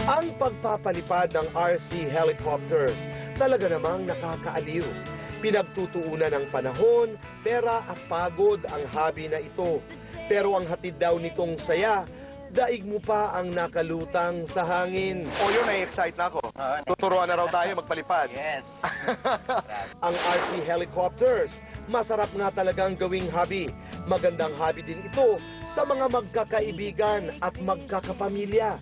Ang pagpapalipad ng RC helicopters talaga namang nakakaaliw. Pinagtutuunan ng panahon, pera at pagod ang hobby na ito. Pero ang hatid daw nitong saya, daig mo pa ang nakalutang sa hangin. O yun, na-excite na ako. Tuturuan na raw tayo magpalipad. Yes. Ang RC helicopters, masarap nga talagang gawing hobby. Magandang hobby din ito sa mga magkakaibigan at magkakapamilya.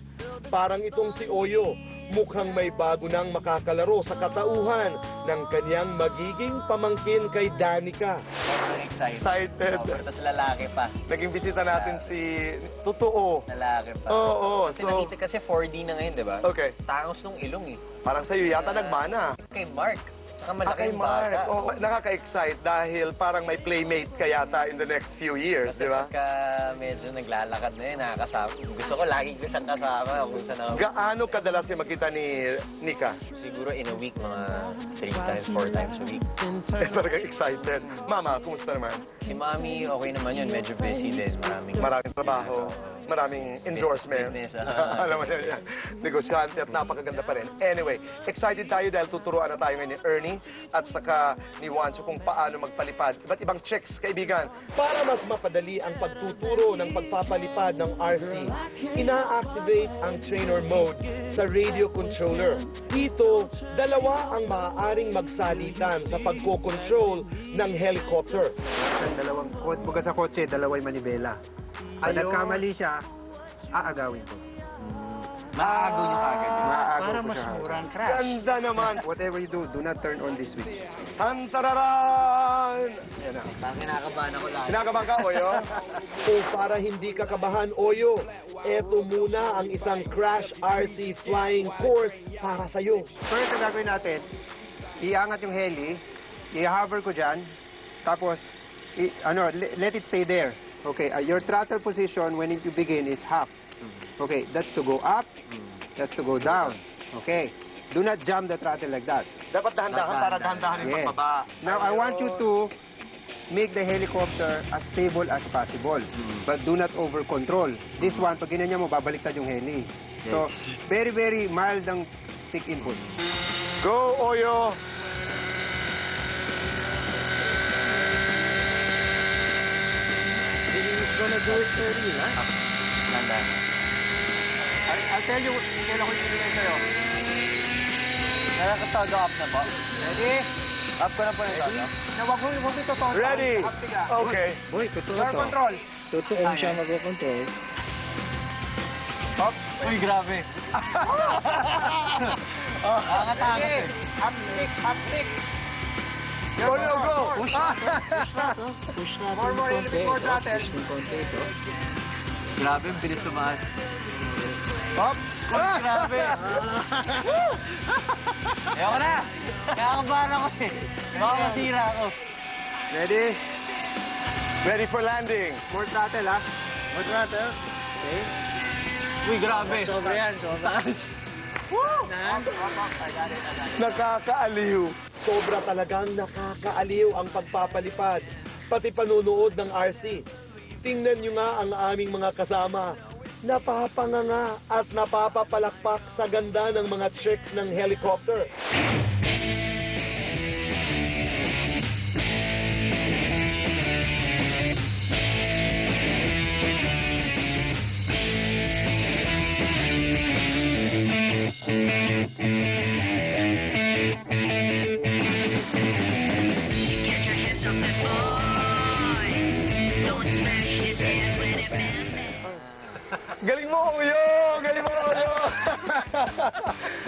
Parang itong si Oyo, mukhang may bago nang makakalaro sa katauhan ng kanyang magiging pamangkin kay Danica. Sobrang excited. Excited. Tapos lalaki pa. Naging bisita natin si Totoo. Lalaki pa. Oo, Kasi so... nakita kasi 4D na ngayon, di ba? Okay. Tangos nung ilong eh. Parang sa'yo yata nagmana. Kay Mark. Tsaka malaki Kay yung bata. Mark. Oh, nakaka-excite dahil parang may playmate ka yata in the next few years, Kasi di ba? pagka medyo naglalakad na yun, nakakasama. Gusto ko lagi ko siyang kasama. Kung saan ako. Gaano kadalas kayo makita ni Nika? Siguro in a week, mga 3 times, 4 times a week. Talagang excited. Mama, kumusta naman? Si Mami, okay naman yun. Medyo busy din. Maraming trabaho, maraming endorsements. Business, Alam mo yan. Negosyante at napakaganda pa rin. Anyway, excited tayo dahil tuturuan na tayo ngayon ni Ernie at saka ni Juancho kung paano magpalipad. Iba't ibang tricks, kaibigan. Para mas mapadali ang pagtuturo ng pagpapalipad ng RC, ina-activate ang trainer mode sa radio controller. Dito, dalawa ang maaaring magsalitan sa pagko-control ng helicopter. Bukas sa kotse, dalaway manibela. Pag nagkamali siya, aagawin ko. Maaagaw niyo kagad. Para mas murang crash. Ganda naman. Whatever you do not turn on this switch. Tantararan! Yan na. Parang kinakabahan ako lagi. Kinakabahan ka, Oyo? O para hindi ka kabahan, Oyo, eto muna ang isang Crash RC flying course para sa'yo. First, ang gagawin natin, iangat yung heli, i-hover ko dyan, tapos, let it stay there. Okay, your throttle position when you begin is half. Okay, that's to go up, that's to go down. Okay, do not jam the throttle like that. Dapat dahan-dahan para dahan-dahan yung Yes. pagbaba. Now, I want you to make the helicopter as stable as possible, but do not over-control. This one, pag ginanya mo, babaliktad yung heli. So, very, very mild ang stick input. Go, Oyo! He's gonna do it early, ha? Ganda. I'll tell you, kailan ko ibigay sa'yo. Nakakatodo up na po. Ready? Up ko na po yung todo. Na wag ito to. Ready? Okay. Uy, totoo to. Control. Totoo siya mag-control. Up. Uy, grabe. Nakakatakot eh. Up stick, up stick. Go, go! Push natin. Push natin More, ng konti. more throttle. Push ng konti ito. Grabe, ang bilis tumaas. Up. Grabe. Ayoko na. Nakakabahan ako eh. Baka masira ako. Ready? Ready for landing. More throttle, ha? More throttle. Okay. Uy, grabe. Sobra yan, sobra. Taas. Nakakaaliw. Sobra talagang nakakaaliw ang pagpapalipad, pati panunood ng RC. Tingnan nyo nga ang aming mga kasama. Napapanganga at napapapalakpak sa ganda ng mga tricks ng helicopter. Galing mo, Oyo! Galing mo, Oyo!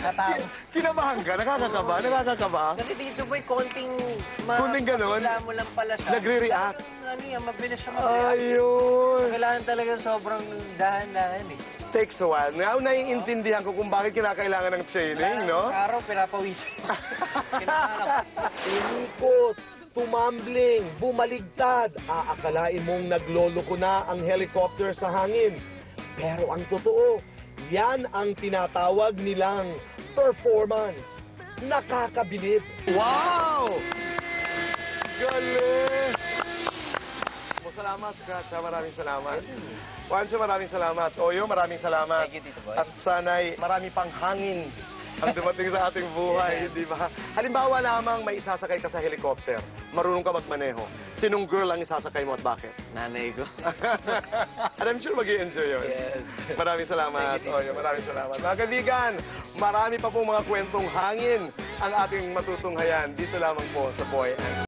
Katapos. Kinabahan ka? Nakakakaba? Nakakakaba? Kasi dito boy, konting... Konting ganun? Wala mo lang pala siya. Nagre-react? Ano yan, mabilis siya mag-react. Ayun! Kailangan talaga sobrang dahan-dahan eh. Takes a while. Now, naiintindihan ko kung bakit kinakailangan ng training, no? Araw, pinapawisan. Kinahanap. Umikot, tumambling, bumaligtad. Aakalain mong nagloloko na ang helicopter sa hangin. Pero ang totoo, yan ang tinatawag nilang performance. Nakakabilib. Wow! Galing! salamat. Scratcha, maraming salamat. Juancho, maraming salamat. Oyo, maraming salamat. Thank you, Tito Boy. At sana'y marami pang hangin ang dumating sa ating buhay, Yes. di ba? Halimbawa lamang may isasakay ka sa helicopter. Marunong ka magmaneho. Sinong girl ang isasakay mo at bakit? Nanay ko. And I'm sure mag-i-enjoy yun. Yes. Maraming salamat. Oyo, maraming salamat. Mga kaibigan, marami pa pong mga kwentong hangin ang ating matutunghayan dito lamang po sa Boy and